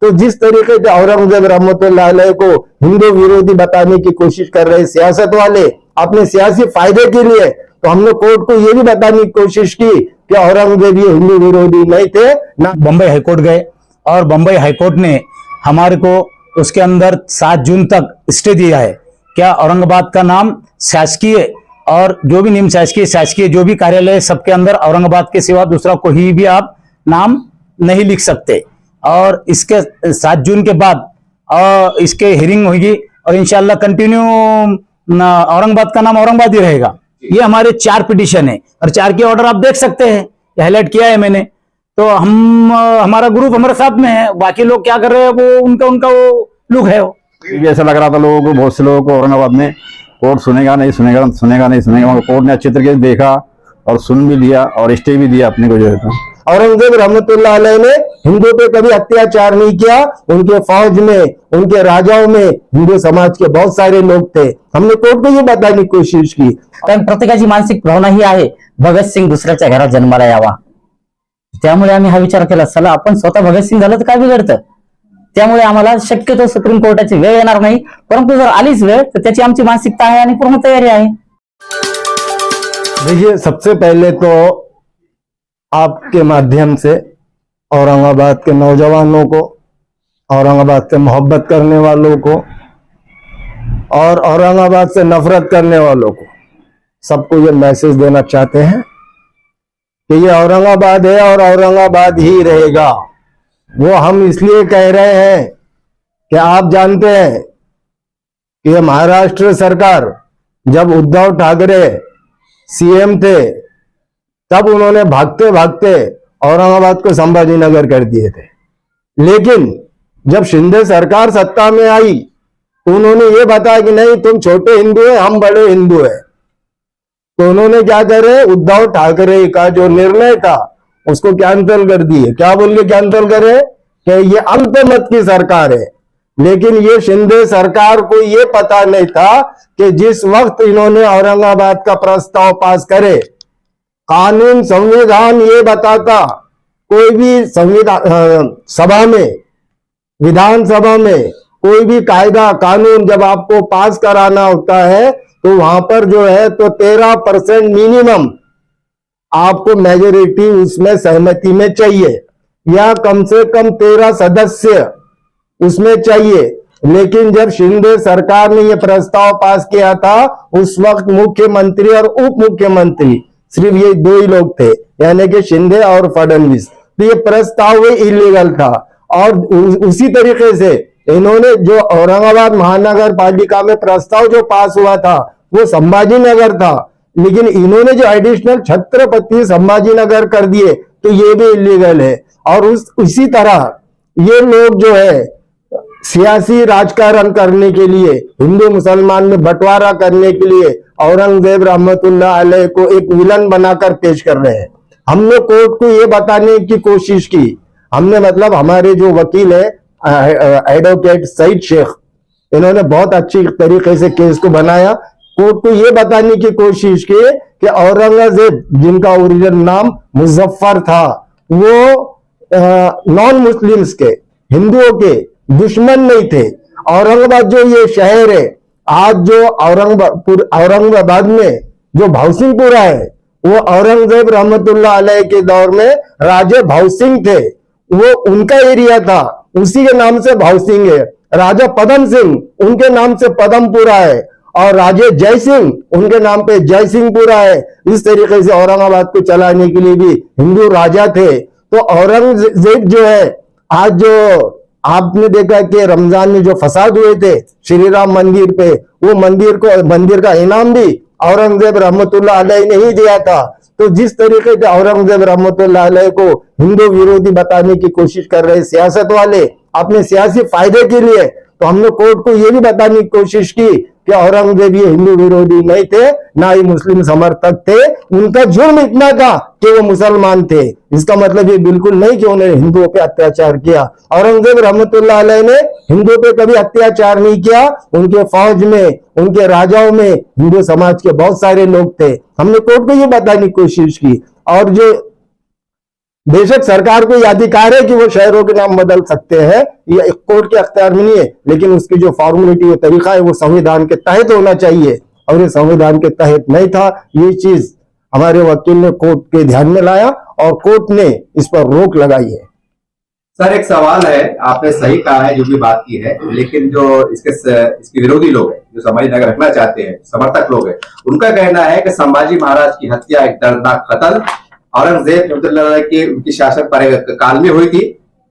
तो जिस तरीके से औरंगजेब रहमतुल्लाह अलैह को हिंदू विरोधी बताने की कोशिश कर रहे सियासत वाले अपने सियासी फायदे के लिए, तो हमने कोर्ट को यह भी बताने की कोशिश की कि औरंगजेब ये हिंदू विरोधी नहीं थे ना। बंबई हाईकोर्ट गए और बंबई हाईकोर्ट ने हमारे को उसके अंदर 7 जून तक स्टे दिया है। क्या औरंगाबाद का नाम शासकीय और जो भी निम शासकीय जो भी कार्यालय सबके अंदर औरंगाबाद के सिवा दूसरा कोई भी आप नाम नहीं लिख सकते। और इसके 7 जून के बाद इसके हियरिंग होगी और इंशाल्लाह कंटिन्यू औरंगाबाद का नाम औरंगाबाद ही रहेगा। ये हमारे 4 पिटीशन है और 4 के ऑर्डर आप देख सकते हैं, हाईलाइट किया है मैंने। तो हम हमारा ग्रुप हमारे साथ में है, बाकी लोग क्या कर रहे हैं वो उनका वो लुक है। वो ऐसा लग रहा था लोगों को, बहुत से लोगों को औरंगाबाद में कोर्ट सुनेगा नहीं सुनेगा मगर कोर्ट ने अच्छे तरीके से देखा और सुन भी लिया और स्टे भी दिया अपने को जो है। औरंगजेब रहमतुल्लाह अलैह ने हिंदुओं पे कभी अत्याचार नहीं किया। उनके फौज में, उनके राजाओं में हिंदू समाज के बहुत सारे लोग थे। हमने कोर्ट को ये बताने की कोशिश की, कारण प्रत्येकाची मानसिक भावना ही आहे भगतसिंग दुसऱ्याच्या घरात जन्माला यावा। त्यामुळे आम्ही हा विचार केला, चला आपण स्वतः भगतसिंग झालं तर काय बिघडतं। त्यामुळे आम्हाला शक्यतो सुप्रीम कोर्टाची वेळ येणार नाही, परंतु जर आलीच वेळ तर त्याची आमची मानसिकता आहे आणि पूर्ण तयारी आहे। देखिए, सबसे पहले तो आपके माध्यम से औरंगाबाद के नौजवानों को, औरंगाबाद से मोहब्बत करने वालों को और औरंगाबाद से नफरत करने वालों को सबको ये मैसेज देना चाहते हैं कि ये औरंगाबाद है और औरंगाबाद ही रहेगा। वो हम इसलिए कह रहे हैं कि आप जानते हैं कि महाराष्ट्र सरकार जब उद्धव ठाकरे सीएम थे तब उन्होंने भागते भागते औरंगाबाद को संभाजीनगर कर दिए थे। लेकिन जब शिंदे सरकार सत्ता में आई तो उन्होंने ये बताया कि नहीं, तुम छोटे हिंदू हैं, हम बड़े हिंदू हैं। तो उन्होंने क्या करे, उद्धव ठाकरे का जो निर्णय था उसको कैंसिल कर दिए। क्या बोल के कैंसिल करे कि ये अल्पमत की सरकार है। लेकिन ये शिंदे सरकार को ये पता नहीं था कि जिस वक्त इन्होंने औरंगाबाद का प्रस्ताव पास करे, कानून संविधान ये बताता, कोई भी संविधान सभा में, विधानसभा में कोई भी कायदा कानून जब आपको पास कराना होता है तो वहां पर जो है तो 13% मिनिमम आपको मेजोरिटी उसमें सहमति में चाहिए, या कम से कम 13 सदस्य उसमें चाहिए। लेकिन जब शिंदे सरकार ने यह प्रस्ताव पास किया था उस वक्त मुख्यमंत्री और उप मुख्यमंत्री सिर्फ ये 2 ही लोग थे, यानी कि शिंदे और फडणवीस। तो ये प्रस्ताव इलीगल था। और उसी तरीके से इन्होंने जो औरंगाबाद महानगर पालिका में प्रस्ताव जो पास हुआ था वो संभाजीनगर था, लेकिन इन्होंने जो एडिशनल छत्रपति संभाजीनगर कर दिए तो ये भी इलीगल है। और उसी तरह ये लोग जो है सियासी राजकारण करने के लिए, हिंदू मुसलमान में बंटवारा करने के लिए औरंगजेब रहमतुल्लाह अलैह को एक विलन बनाकर पेश कर रहे हैं। हमने कोर्ट को ये बताने की कोशिश की, हमने मतलब हमारे जो वकील है एडवोकेट सईद शेख, इन्होंने बहुत अच्छी तरीके से केस को बनाया। कोर्ट को ये बताने की कोशिश की कि औरंगजेब, जिनका ओरिजिनल नाम मुजफ्फर था, वो नॉन मुस्लिम्स के, हिंदुओं के दुश्मन नहीं थे। औरंगाबाद जो ये शहर है, आज जो औरंगाबाद में जो भावसिंहपुरा है, वो औरंगजेब रहमतुल्लाह अलैह के दौर में राजे भावसिंह थे, वो उनका एरिया था, उसी के नाम से भावसिंह है। राजा पदम सिंह, उनके नाम से पदमपुरा है, और राजे जय सिंह, उनके नाम पे जय सिंहपुरा है। इस तरीके से औरंगाबाद को चलाने के लिए भी हिंदू राजा थे। तो औरंगजेब जो है, आज जो आपने देखा कि रमजान में जो फसाद हुए थे श्री राम मंदिर पे, वो मंदिर का इनाम भी औरंगजेब रहमतुल्लाह अलैह ने ही दिया था। तो जिस तरीके से औरंगजेब रहमतुल्लाह अलैह को हिंदू विरोधी बताने की कोशिश कर रहे सियासत वाले अपने सियासी फायदे के लिए, तो हमने कोर्ट को यह भी बताने की कोशिश की कि औरंगजेब ये हिंदू विरोधी नहीं थे, ना ही मुस्लिम समर्थक थे। उनका जुर्म इतना था कि वो मुसलमान थे। इसका मतलब ये बिल्कुल नहीं कि उन्होंने हिंदुओं पे अत्याचार किया। औरंगजेब रहमतुल्लाह अलैह ने हिंदुओं पे कभी अत्याचार नहीं किया। उनके फौज में, उनके राजाओं में हिंदू समाज के बहुत सारे लोग थे। हमने कोर्ट को ये बताने की कोशिश की। और जो बेशक सरकार को यह अधिकार है कि वो शहरों के नाम बदल सकते हैं, ये एक कोर्ट के अख्तियार में नहीं है, लेकिन उसकी जो फॉर्मेलिटी वो तरीका है वो संविधान के तहत होना चाहिए, और ये संविधान के तहत नहीं था। ये चीज हमारे वकील ने कोर्ट के ध्यान में लाया और कोर्ट ने इस पर रोक लगाई है। सर एक सवाल है, आपने सही कहा है जो भी बात की है, लेकिन जो इसके विरोधी लोग हैं, जो संभाजी नगर रखना चाहते हैं, समर्थक लोग हैं, उनका कहना है कि संभाजी महाराज की हत्या एक दर्दनाक कत्ल औरंगजेब के उनकी शासन काल में हुई थी,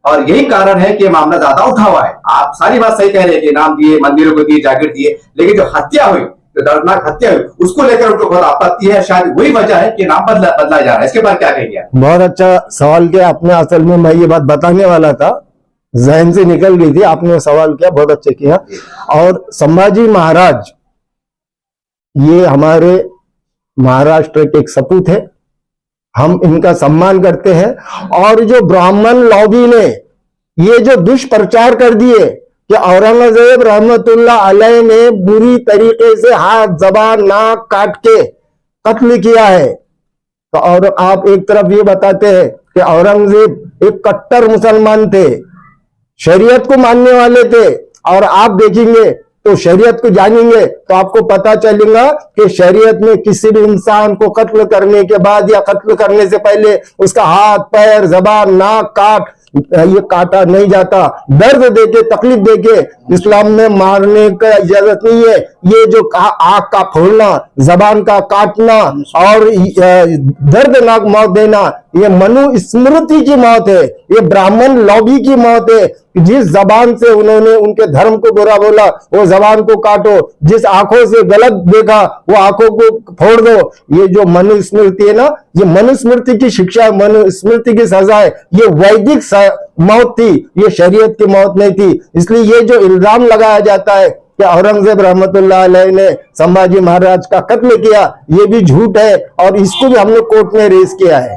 और यही कारण है कि मामला ज्यादा उठा हुआ है। आप सारी बात सही कह रहे हैं कि नाम दिए, मंदिरों को दिए, जागीर दिए, लेकिन जो हत्या हुई, जो दर्दनाक हत्या हुई, उसको लेकर उनको बहुत आपत्ति है। शायद वही वजह है कि नाम बदला जा रहा है। इसके बाद क्या कहेंगे? बहुत अच्छा सवाल किया आपने, असल में मैं ये बात बताने वाला था, जहन से निकल गई थी, आपने सवाल किया, बहुत अच्छा किया। और संभाजी महाराज ये हमारे महाराष्ट्र के एक सपूत है, हम इनका सम्मान करते हैं। और जो ब्राह्मण लॉबी ने ये जो दुष्प्रचार कर दिए कि औरंगजेब रहमतुल्लाह अलैह ने बुरी तरीके से हाथ, जबान, नाक काट के कत्ल किया है, तो और आप एक तरफ ये बताते हैं कि औरंगजेब एक कट्टर मुसलमान थे, शरीयत को मानने वाले थे, और आप देखेंगे तो शरीयत को जानेंगे तो आपको पता चलेगा कि शरीयत में किसी भी इंसान को कत्ल करने के बाद या कत्ल करने से पहले उसका हाथ, पैर, जबान, नाक काट ये काटा नहीं जाता। दर्द देके, तकलीफ देके इस्लाम में मारने का इजाजत नहीं है। ये जो आंख का फोड़ना, जबान का काटना और दर्दनाक मौत देना, ये मनुस्मृति की मौत है, ये ब्राह्मण लॉबी की मौत है। जिस जबान से उन्होंने उनके धर्म को बुरा बोला वो जबान को काटो, जिस आंखों से गलत देखा वो आंखों को फोड़ दो। ये जो मनुस्मृति है ना, ये मनुस्मृति की शिक्षा है, मनुस्मृति की सजा है। ये वैदिक मौत थी, ये शरीयत की मौत नहीं थी। इसलिए ये जो इल्जाम लगाया जाता है कि औरंगजेब रहमतुल्लाह अलैह ने संभाजी महाराज का कत्ल किया, ये भी झूठ है, और इसको भी हमने कोर्ट में रेज किया है।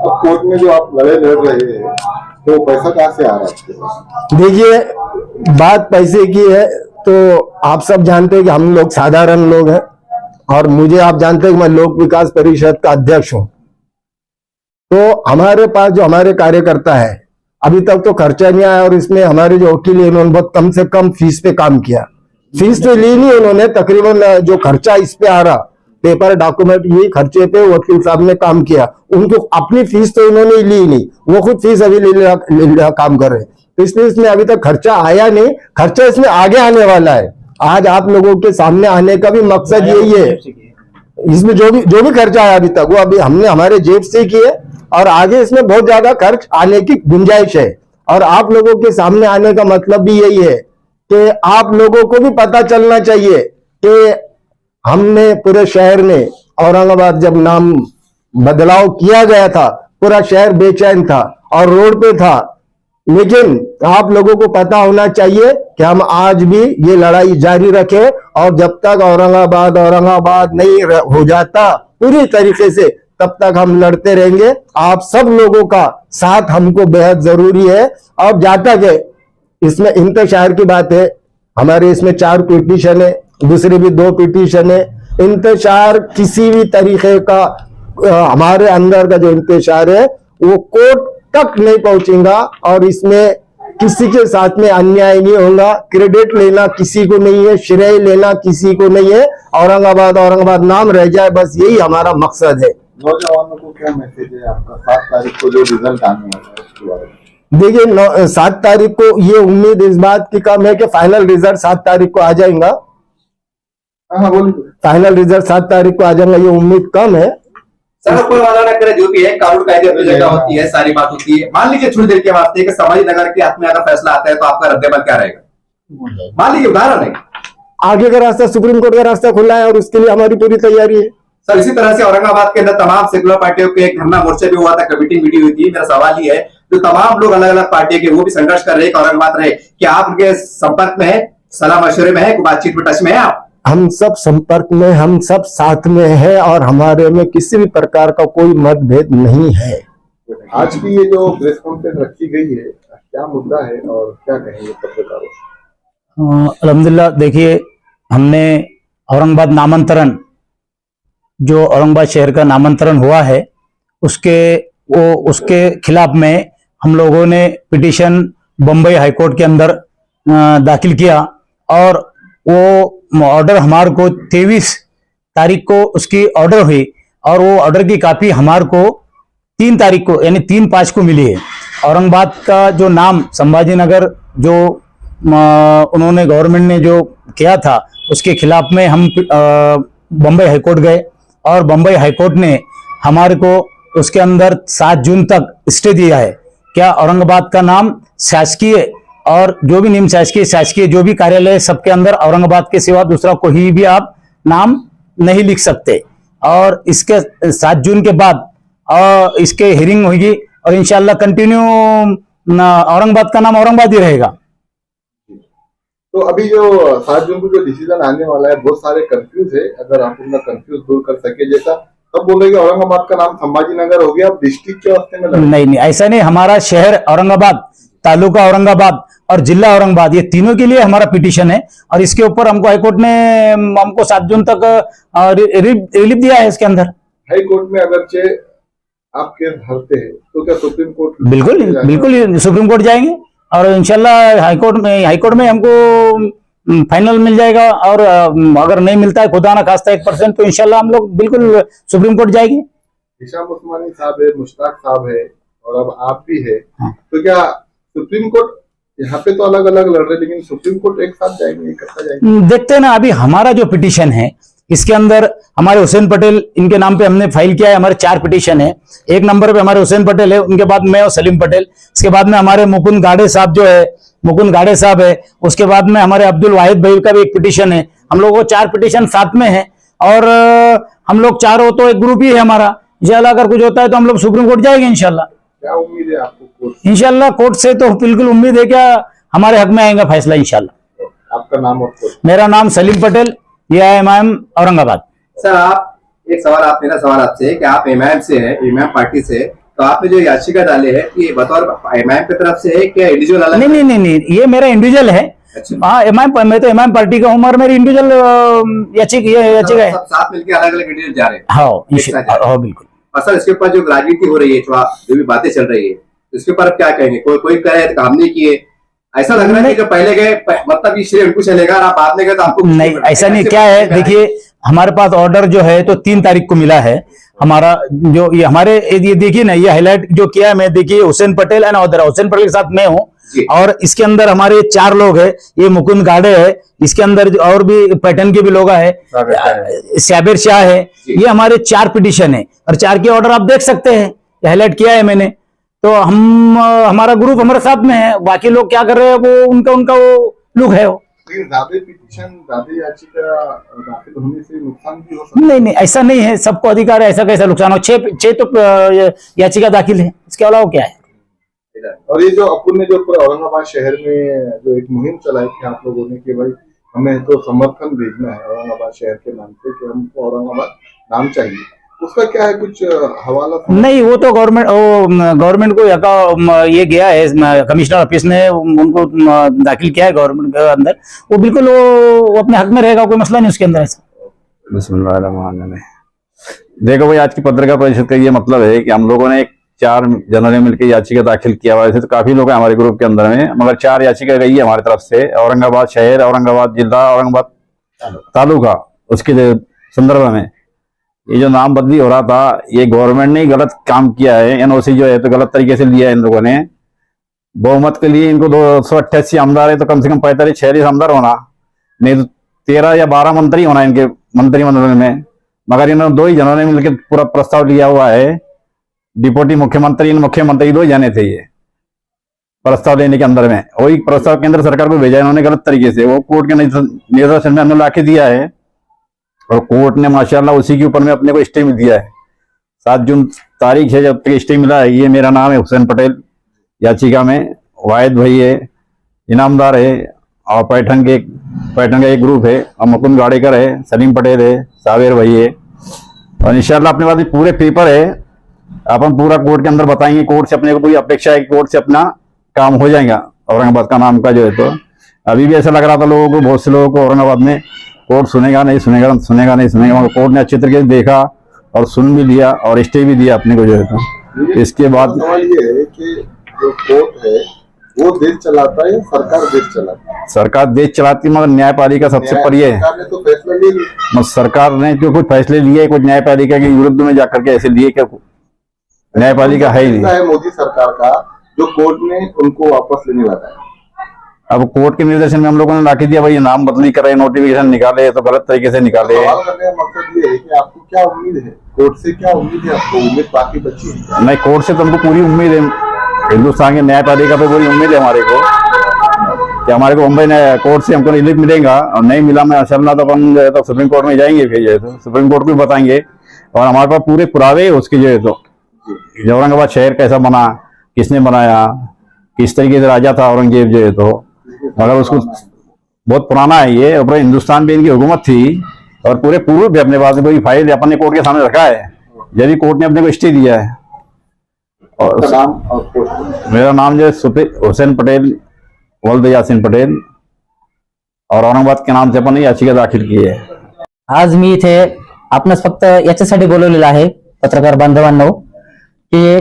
कोर्ट में जो आप लड़ाई लड़ रहे हैं तो पैसा कहाँ से आ रहा है? देखिए, बात पैसे की है तो आप सब जानते हैं कि हम लोग साधारण लोग हैं, और मुझे आप जानते हैं कि मैं लोक विकास परिषद का अध्यक्ष हूं। तो हमारे पास जो हमारे कार्यकर्ता है, अभी तक तो खर्चा नहीं आया, और इसमें हमारे जो वकील है उन्होंने बहुत कम से कम फीस पे काम किया। फीस तो ली नहीं उन्होंने, तकरीबन जो खर्चा इस पे आ रहा, पेपर डॉक्यूमेंट, ये खर्चे पे वकील साहब ने काम किया। उनको अपनी फीस तो उन्होंने ली नहीं, वो खुद फीस अभी ले काम कर रहे हैं। तो इसलिए इसमें अभी तक खर्चा आया नहीं, खर्चा इसमें आगे आने वाला है। आज आप लोगों के सामने आने का भी मकसद यही है। इसमें जो भी खर्चा आया अभी तक वो अभी हमने हमारे जेब से किए, और आगे इसमें बहुत ज्यादा खर्च आने की गुंजाइश है। और आप लोगों के सामने आने का मतलब भी यही है कि आप लोगों को भी पता चलना चाहिए कि हमने पूरे शहर में, औरंगाबाद जब नाम बदलाव किया गया था, पूरा शहर बेचैन था और रोड पे था, लेकिन आप लोगों को पता होना चाहिए कि हम आज भी ये लड़ाई जारी रखें, और जब तक औरंगाबाद नहीं हो जाता पूरी तरीके से, तब तक हम लड़ते रहेंगे। आप सब लोगों का साथ हमको बेहद जरूरी है। और जहां तक है इसमें इंतशार की बात है, हमारे इसमें 4 पिटीशन है, दूसरे भी 2 पिटीशन है। इंतशार किसी भी तरीके का हमारे अंदर का जो इंतशार है वो कोर्ट तक नहीं पहुंचेगा, और इसमें किसी के साथ में अन्याय नहीं होगा। क्रेडिट लेना किसी को नहीं है, श्रेय लेना किसी को नहीं है। औरंगाबाद नाम रह जाए, बस यही हमारा मकसद है। नौजवानों को क्या मैसेज है आपका 7 तारीख को जो रिजल्ट आने वाला है उसके बारे में? देखिए, 7 तारीख को ये उम्मीद इस बात की कम है कि फाइनल रिजल्ट 7 तारीख को आ जाएगा। हाँ बोलिए। फाइनल रिजल्ट 7 तारीख को आ जाएगा, ये उम्मीद कम है। सर कोई वाला ना करे, जो भी है कानून कायदे पे जगह होती है, सारी बात होती है। मान लीजिए थोड़ी देर के वास्ते कि संभाजी नगर के हाथ में अगर फैसला आता है तो आपका रद्देमल क्या रहेगा? मान लीजिए उदाहरण है, आगे का रास्ता सुप्रीम कोर्ट का रास्ता खुला है, और उसके लिए हमारी पूरी तैयारी है। सर इसी तरह से औरंगाबाद के अंदर तमाम सेकुलर पार्टियों के एक धरना मोर्चे भी हुआ था, मीटिंग हुई थी। मेरा सवाल ये है, जो तमाम लोग अलग अलग पार्टी के वो भी संघर्ष कर रहे हैं औरंगाबाद रहे, क्या आप उनके संपर्क में है, सलाह मशवरे में है, बातचीत में टच में है आप? हम सब संपर्क में, हम सब साथ में है, और हमारे में किसी भी प्रकार का कोई मतभेद नहीं है। आज की ये जो प्रेस कॉन्फ्रेंस रखी गई है, क्या मुद्दा है और क्या कहेंगे पत्रकारों से? अल्हम्दुलिल्लाह, देखिए हमने औरंगाबाद नामांतरण, जो औरंगाबाद शहर का नामांतरण हुआ है, उसके वो उसके खिलाफ में हम लोगों ने पिटीशन बम्बई हाईकोर्ट के अंदर दाखिल किया और वो ऑर्डर हमारे को 23 तारीख को उसकी ऑर्डर हुई और वो ऑर्डर की कॉपी हमारे को 3 तारीख को यानी 3/5 को मिली है। औरंगाबाद का जो नाम संभाजी नगर जो उन्होंने गवर्नमेंट ने जो किया था उसके खिलाफ में हम बम्बई हाईकोर्ट गए और बम्बई हाईकोर्ट ने हमारे को उसके अंदर 7 जून तक स्टे दिया है। क्या औरंगाबाद का नाम शासकीय और जो भी निम्न शासकीय शासकीय जो भी कार्यालय सबके अंदर औरंगाबाद के सिवा दूसरा कोई भी आप नाम नहीं लिख सकते और इसके 7 जून के बाद इसके हियरिंग होगी और इंशाल्लाह कंटिन्यू औरंगाबाद का नाम औरंगाबाद ही रहेगा। तो अभी जो 7 जून को जो डिसीजन आने वाला है बहुत सारे कंफ्यूज है, अगर आप उनका कंफ्यूज दूर कर सके जैसा तब बोलेंगे औरंगाबाद का नाम संभाजी नगर हो गया, अब डिस्ट्रिक्ट के वास्ते में नहीं ऐसा नहीं, हमारा शहर औरंगाबाद, तालुका औरंगाबाद और जिला औरंगाबाद ये तीनों के लिए हमारा पिटीशन है और इसके ऊपर हमको हाईकोर्ट ने हमको 7 जून तक रिलीफ दिया है। इसके अंदर हाई कोर्ट में अगरचे आप केस हारते हैं तो क्या सुप्रीम कोर्ट? बिल्कुल बिल्कुल सुप्रीम कोर्ट जाएंगे और इंशाल्लाह हाईकोर्ट में हमको फाइनल मिल जाएगा और अगर नहीं मिलता है खुदा ना खास्ता 1% तो इंशाल्लाह हम लोग बिल्कुल सुप्रीम कोर्ट जाएंगे। हिशाम उस्मानी साहब है, मुश्ताक साहब है और अब आप भी है, तो क्या सुप्रीम कोर्ट यहाँ पे तो अलग अलग लड़ रहे लेकिन सुप्रीम कोर्ट एक साथ जाएंगे, इकट्ठा जाएंगे? देखते हैं ना, अभी हमारा जो पिटीशन है इसके अंदर हमारे हुसैन पटेल इनके नाम पे हमने फाइल किया है। हमारे 4 पिटीशन है, 1 नंबर पे हमारे हुसैन पटेल है, उनके बाद मैं और सलीम पटेल, इसके बाद में हमारे मुकुंद गाड़े साहब जो है मुकुंद गाड़े साहब है, उसके बाद में हमारे अब्दुल वाहिद भाई का भी एक पिटीशन है। हम लोगों को 4 पिटीशन साथ में है और हम लोग 4 हो तो एक ग्रुप ही है हमारा। इंशाल्लाह अगर कुछ होता है तो हम लोग सुप्रीम कोर्ट जाएंगे इंशाल्लाह। क्या उम्मीद है आपको कोर्ट? इंशाल्लाह कोर्ट से तो बिल्कुल उम्मीद है, क्या हमारे हक में आएगा फैसला इंशाल्लाह। आपका नाम और कोर्ट? मेरा नाम सलीम पटेल, एआईएमआईएम औरंगाबाद। सर आप एक सवाल मेरा सवाल आपसे है कि आप एमआईएम से हैं, एमआईएम पार्टी से, तो आपने जो याचिका डाले है कि बतौर एमआईएम की तरफ से है क्या इंडिविजुअल अलग? नहीं, ये मेरा इंडिविजुअल है। अच्छा। हाँ एमआईएम, मैं तो एमआईएम पार्टी का हूँ और मेरी इंडिविजुअल याचिका है। सब साथ मिलकर अलग अलग इंडिविजुअल जा रहे हैं? हाँ बिल्कुल। और सर इसके ऊपर जो राजनीति हो रही है, जो भी बातें चल रही है, इसके ऊपर आप क्या कहेंगे? कोई कहे तो काम नहीं किए, ऐसा लग रहा है कि जो पहले गए मतलब ये श्रेय उनको चलेगा और आप बाद में गए तो आपको नहीं, ऐसा नहीं। क्या है देखिए, हमारे पास ऑर्डर जो है तो 3 तारीख को मिला है। हमारा जो ये हमारे ये देखिए ना, ये हाईलाइट जो किया है मैं, देखिए हुसैन पटेल एंड अदर, हुसैन पटेल के साथ मैं हूँ और इसके अंदर हमारे 4 लोग हैं। ये मुकुंद गाड़े है, इसके अंदर और भी पैटर्न के भी लोग है, साबिर शाह है। ये हमारे 4 पिटीशन है और 4 के ऑर्डर आप देख सकते हैं, हाईलाइट किया है मैंने। तो हमारा ग्रुप हमारे साथ में है, बाकी लोग क्या कर रहे हैं वो उनका वो लुक है। ज्यादा पिटीशन, ज्यादा याचिका दाखिल होने से नुकसान भी हो सकता है? नहीं, ऐसा नहीं है, सबको अधिकार है, ऐसा कैसा नुकसान हो। 6 तो याचिका दाखिल है, इसके अलावा क्या है। और ये जो अपुन ने जो पूरा औरंगाबाद शहर में जो एक मुहिम चलाई थी आप लोगों ने कि भाई हमें तो समर्थन भेजना है औरंगाबाद शहर के नाम पे कि हमको औरंगाबाद नाम चाहिए, उसका क्या है कुछ हवाला? नहीं, वो तो गवर्नमेंट को ये गया है, कमिश्नर ऑफिस ने उनको दाखिल किया है गवर्नमेंट के अंदर। वो बिल्कुल वो अपने हक में रहेगा, कोई मसला नहीं उसके अंदर ऐसा। बिस्मिल्लाह। देखो भाई, आज की पत्रकार परिषद का ये मतलब है कि हम लोगों ने 4 जनों ने मिलकर याचिका दाखिल किया हुआ है। तो काफी लोग हैं हमारे ग्रुप के अंदर में, मगर 4 याचिका गई है हमारी तरफ से। औरंगाबाद शहर, औरंगाबाद जिला, औरंगाबाद तालुका, उसके संदर्भ में ये जो नाम बदली हो रहा था, ये गवर्नमेंट ने गलत काम किया है। एनओसी जो है तो गलत तरीके से लिया है इन लोगों ने। बहुमत के लिए इनको 288 आमदार है तो कम से कम 45-46 आमदार होना, नहीं तो 13 या 12 मंत्री होना इनके मंत्रिमंडल में। मगर इन्होंने 2 ही जनों ने मिलकर पूरा प्रस्ताव लिया हुआ है। डिप्टी मुख्यमंत्री, मुख्यमंत्री 2 जाने थे ये प्रस्ताव लेने के अंदर में। वही प्रस्ताव केंद्र सरकार को भेजा इन्होंने गलत तरीके से, वो कोर्ट के निर्देशन में हमने लाके दिया है और कोर्ट ने माशाल्लाह उसी के ऊपर में अपने को स्टे मिल दिया है। 7 जून तारीख है जब तक स्टे मिला है। ये मेरा नाम है हुसैन पटेल, याचिका में वाहिद भाई है, इनामदार है और पैठन का एक ग्रुप है और मुकुंद गाड़ेकर है, सलीम पटेल है, साबिर भाई है। और इंशाल्लाह अपने पास पूरे पेपर है, अपन पूरा कोर्ट के अंदर बताएंगे। कोर्ट से अपने को पूरी अपेक्षा है कि कोर्ट से अपना काम हो जाएगा औरंगाबाद का नाम का जो है। तो अभी भी ऐसा लग रहा था लोगों को, बहुत से लोगों को औरंगाबाद में कोर्ट सुनेगा नहीं सुनेगा, मगर कोर्ट ने अच्छे तरीके से देखा और सुन भी लिया और स्टे भी दिया अपने को जो है। तो इसके बाद सवाल ये है कि जो कोर्ट है वो देश चलाता है या सरकार देश चलाता है? सरकार देश चलाती है, मगर न्यायपालिका सबसे प्रिय है। सरकार ने तो फैसला ले लिया। मगर सरकार ने जो कुछ फैसले लिए, कुछ न्यायपालिका के विरुद्ध में जाकर के ऐसे लिए, क्या न्यायपालिका है ही फैसला नहीं। है मोदी सरकार का जो कोर्ट ने उनको वापस लेने लगा है। अब कोर्ट के निर्देशन में हम लोगों ने राखी दिया, भाई ये नाम बदली करे, नोटिफिकेशन निकाले तो गलत तरीके से निकाले। सवाल करने का मकसद ये है कि आपको क्या उम्मीद है, कोर्ट से क्या उम्मीद है आपको? उम्मीद बाकी बची है? नहीं, कोर्ट से तो हमको पूरी उम्मीद है, हिंदुस्तान के न्यायपालिका पे पूरी उम्मीद है हमारे को कि हमारे को मुंबई कोर्ट से हमको रिलीफ मिलेगा, और नहीं मिला मैं असल तो अपन जो है तो सुप्रीम कोर्ट में जाएंगे, फिर जो है तो सुप्रीम कोर्ट को भी बताएंगे, और हमारे पास पूरे पुरावे उसके जो है तो औरंगाबाद शहर कैसा बना, किसने बनाया, किस तरीके से राजा था औरंगजेब जो है तो, मगर उसको बहुत पुराना है ये, और पूरे हिंदुस्तान में इनकी हुकूमत थी, और पूरे पूर्व भी अपने पास कोई फाइल अपने कोर्ट के सामने रखा है, यदि कोर्ट ने अपने को स्टे दिया है। और आपका नाम और पोस्ट? मेरा नाम जो है हुसैन पटेल, वल्द यासीन पटेल, और औरंगाबाद के नाम से अपन याचिका दाखिल की है। आज मी इथे आपणास फक्त याच्यासाठी बोलवलेलं आहे पत्रकार बांधवांनो, की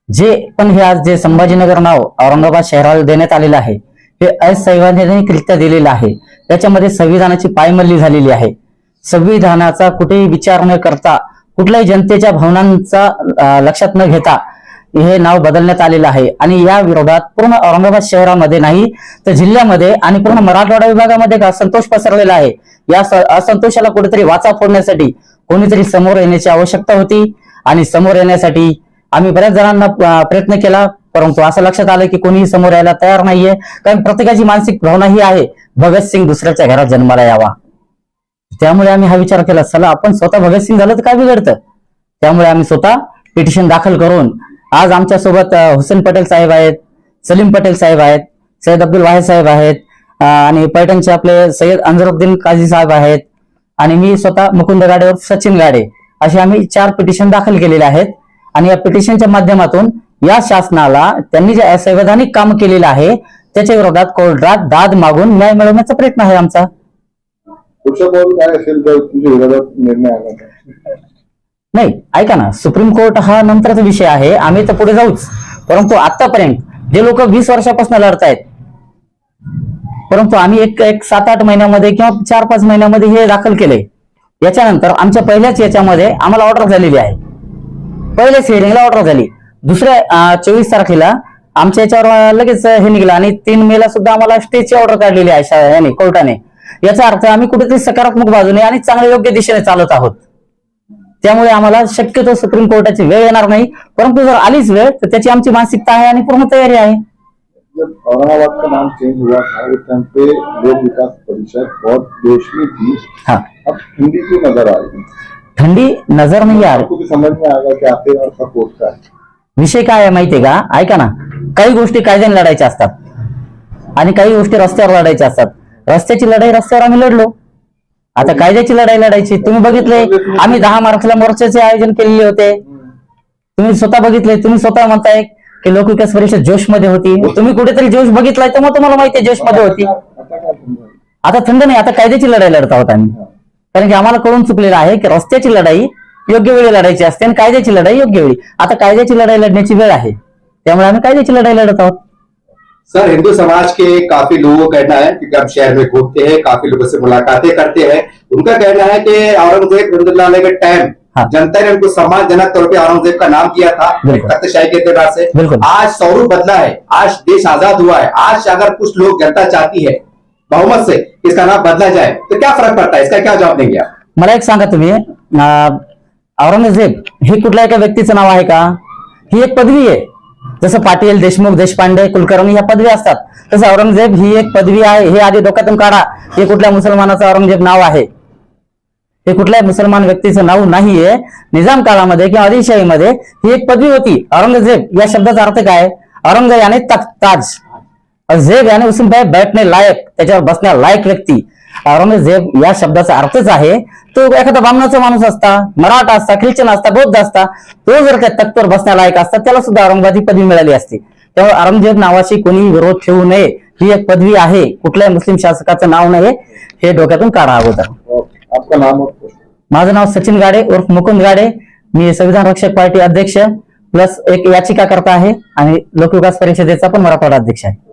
जे पण हे आज जे संभाजीनगर नाव औरंगाबाद शहराला देण्यात आलेलं आहे हे असंवैधानिकरित्या दिलेलं आहे। त्याच्यामध्ये संविधानाची पायमल्ली झालेली आहे। संविधानाचा कुठेही विचार न करता, कुठल्याही जनतेच्या भावनांचा लक्षात न घेता हे नाव बदलण्यात आलेलं आहे, आणि या विरोधात पूर्ण औरंगाबाद शहरामध्ये नाही तर जिल्ह्यामध्ये आणि पूर्ण मराठवाडा विभागामध्ये असंतोष पसरलेला आहे। या असंतोषाला कुठेतरी वाचा फोडण्यासाठी कोणीतरी समोर येण्याची आवश्यकता होती, आणि समोर येण्यासाठी आम्ही बऱ्याच जणांना प्रयत्न केला, परंतु असं लक्षात आलं की कोणीही समोर यायला तयार नाहीये, कारण प्रत्येकाची मानसिक भावना ही आहे भगतसिंग दुसऱ्याच्या घरात जन्माला यावा। त्यामुळे आम्ही हा विचार केला, चला आपण स्वतः भगतसिंग झालं तर काय बिघडतं। त्यामुळे आम्ही स्वतः पिटिशन दाखल करून आज आमच्या सोबत हुसेन पटेल साहेब आहेत, सलीम पटेल साहेब आहेत, सय्यद अब्दुल वाहेद साहेब आहेत, आणि पैठणचे आपले सय्यद अंजरुद्दीन काझी साहेब आहेत, आणि मी स्वतः मुकुंद गाडे और सचिन गाडे, असे आम्ही 4 पिटिशन दाखल केलेले आहेत। आणि या पिटिशनच्या माध्यमातून या शासनाला त्यांनी जे असंवैधानिक काम केलेलं आहे त्याच्या विरोधात कोर्टात दाद मागून न्याय मिळवण्याचा प्रयत्न आहे आमचा। पुढच्या पाऊल काय असेल जर तुमच्या विरोधात निर्णय आला तर? नाही, ऐका ना, सुप्रीम कोर्ट हा नंतरचा विषय आहे, आम्ही तर पुढे जाऊच, परंतु आतापर्यंत जे लोक 20 वर्षापासून लढतायत, परंतु आम्ही एक 7-8 महिन्यामध्ये किंवा 4-5 महिन्यामध्ये हे दाखल केले। याच्यानंतर आमच्या पहिल्याच याच्यामध्ये आम्हाला ऑर्डर झालेली आहे, पहिल्याच हिअरिंगला ऑर्डर झाली। दुसऱ्या 24 तारखेला आमच्या याच्यावर लगेच हे निघालं, आणि 3 मेला सुद्धा आम्हाला स्टेची ऑर्डर काढलेली आहे कोर्टाने। याचा अर्थ आम्ही कुठेतरी सकारात्मक बाजूने आणि चांगल्या योग्य दिशेने चालत आहोत। त्यामुळे आम्हाला शक्यतो सुप्रीम कोर्टाची वेळ येणार नाही, परंतु जर आलीच वेळ तर त्याची आमची मानसिकता आहे आणि पूर्ण तयारी आहे। जब औरंगाबाद का नाम चेंज हुआ था उस टाइम पे लोक विकास परिषद बहुत देश में थी। हाँ, अब ठंडी क्यों नजर आ रही है? ठंडी नजर नहीं आ रही। आपको भी समझ में आएगा कि आखिर ऐसा कोर्ट का है। विषय काय आहे माहितीये का, ऐका ना, काही गोष्टी कायद्याने लढायच्या असतात आणि काही गोष्टी रस्त्यावर लढायच्या असतात। रस्त्याची लढाई रस्त्यावर आम्ही लढलो, आता कायद्याची लढाई लढायची। तुम्ही बघितले आम्ही 10 मार्चला मोर्चाचे आयोजन केलेले होते, तुम्ही स्वतः बघितले, तुम्ही स्वतः म्हणताय की लोक विकास परिषद जोश मध्ये होती, तुम्ही कुठेतरी जोश बघितलाय तर मग तुम्हाला माहिती आहे जोश मध्ये होती। आता थंड नाही, आता कायद्याची लढाई लढत आहोत आम्ही, कारण की आम्हाला कळून चुकलेलं आहे की रस्त्याची लढाई योग्य वेळी लढायची असते आणि कायद्याची लढाई योग्य वेळी। आता कायद्याची लढाई लढण्याची वेळ आहे, त्यामुळे आम्ही कायद्याची लढाई लढत आहोत। सर, हिंदू समाज के काफी लोगों का कहना है कि हम शहर में घूमते हैं, काफी लोगों से मुलाकातें करते हैं, उनका कहना है कि औरंगजेब रहमतुल्लाह अलैह के टाइम हाँ। जनता ने उनको सम्मानजनक तौर पे औरंगजेब का नाम किया था बिल्कुल। तख्तशाही के एतबार से। बिल्कुल। आज स्वरूप बदला है, आज देश आजाद हुआ है, आज अगर कुछ लोग जनता चाहती है बहुमत से इसका नाम बदला जाए तो क्या फर्क पड़ता है, इसका क्या जवाब देंगे आप? मला एक सांगा तुम्ही, औरंगजेब हे कुठल्या एका व्यक्तीचं नाव आहे का? ही एक पदवी आहे। जसं पाटील, देशमुख, देशपांडे, कुलकर्णी ह्या पदवी असतात, तसं औरंगजेब ही एक पदवी आहे। हे आधी डोक्यातून काढा, हे कुठल्या मुसलमानाचं औरंगजेब नाव आहे? हे कुठल्या मुसलमान व्यक्तीचं नाव नाहीये। निजाम काळामध्ये किंवा आदिलशाहीमध्ये ही एक पदवी होती। औरंगजेब या शब्दाचा अर्थ काय? औरंग याने ताज, जेब याने उसमें बैठने लायक, त्याच्यावर बसण्या लायक व्यक्ती। औरंगजेब या शब्दाचा अर्थच आहे तो एखादा ब्राह्मणाचा माणूस असता, मराठा असता, ख्रिश्चन असता, बौद्ध असता, तो जर त्या तख्तवर बसण्यालायक असता त्याला सुद्धा औरंगाबाद ही पदवी मिळाली असती। त्यामुळे औरंगजेब नावाशी कोणी विरोध ठेवू नये, ही एक पदवी आहे, कुठल्याही मुस्लिम शासकाचं नाव नाही, हे डोक्यातून काढा अगोदर। आपका नाम और पोस्ट? माझं नाव सचिन गाडे उर्फ मुकुंद गाडे, मी संविधान रक्षक पार्टी अध्यक्ष, प्लस एक याचिकाकर्ता आहे आणि लोकविकास परिषदेचा पण मराठवाडा अध्यक्ष आहे.